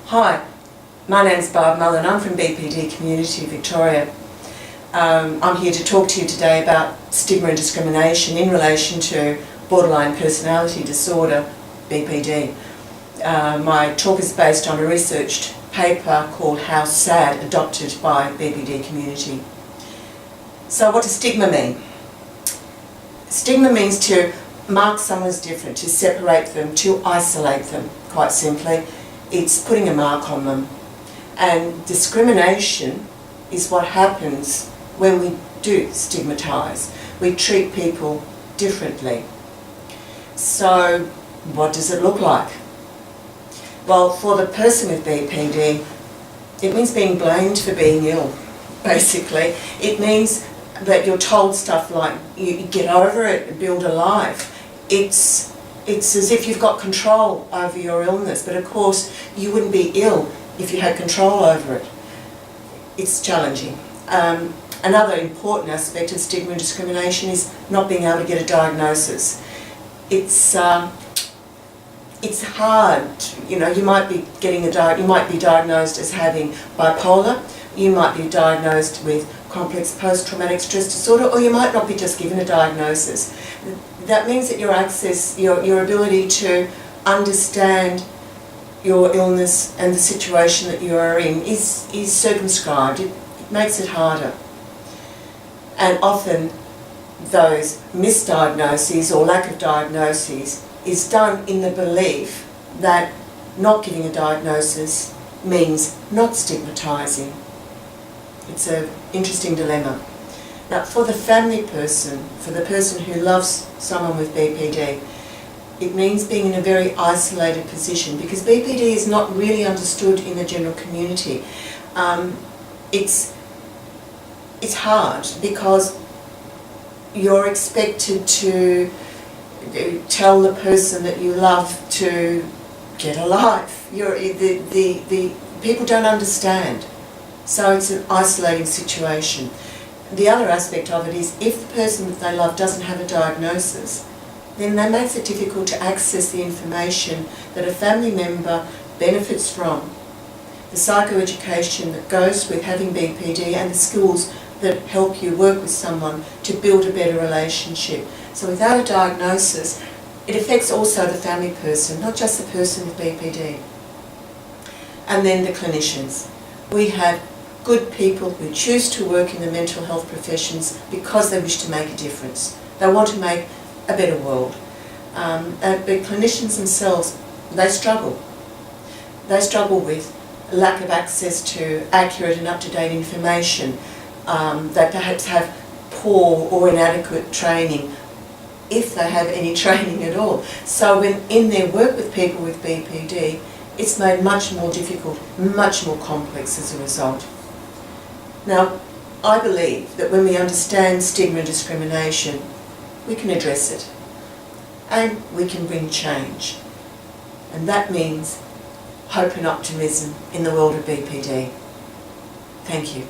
Hi, my name's Barb Mullen. I'm from BPD Community, Victoria. I'm here to talk to you today about stigma and discrimination in relation to borderline personality disorder, BPD. My talk is based on a researched paper called How Sad, adopted by BPD Community. So what does stigma mean? Stigma means to mark someone as different, to separate them, to isolate them, quite simply. It's putting a mark on them. And discrimination is what happens when we do stigmatise. We treat people differently. So what does it look like? Well, for the person with BPD, it means being blamed for being ill, basically. It means that you're told stuff like, you get over it, build a life. It's as if you've got control over your illness, but of course you wouldn't be ill if you had control over it. It's challenging. Another important aspect of stigma and discrimination is not being able to get a diagnosis. It's hard. You know, you might be diagnosed as having bipolar. You might be diagnosed with complex post-traumatic stress disorder, or you might not be just given a diagnosis. That means that your ability to understand your illness and the situation that you are in is circumscribed. It makes it harder. And often those misdiagnoses or lack of diagnoses is done in the belief that not giving a diagnosis means not stigmatising. It's an interesting dilemma. Now, for the family person, for the person who loves someone with BPD, it means being in a very isolated position, because BPD is not really understood in the general community. It's hard because you're expected to tell the person that you love to get a life. The people don't understand, so it's an isolating situation. The other aspect of it is, if the person that they love doesn't have a diagnosis, then that makes it difficult to access the information that a family member benefits from, the psychoeducation that goes with having BPD, and the skills that help you work with someone to build a better relationship. So without a diagnosis, it affects also the family person, not just the person with BPD. And then the clinicians. We have good people who choose to work in the mental health professions because they wish to make a difference. They want to make a better world. But clinicians themselves, they struggle. They struggle with lack of access to accurate and up-to-date information. They perhaps have poor or inadequate training, if they have any training at all. So when in their work with people with BPD, it's made much more difficult, much more complex as a result. Now, I believe that when we understand stigma and discrimination, we can address it and we can bring change. And that means hope and optimism in the world of BPD. Thank you.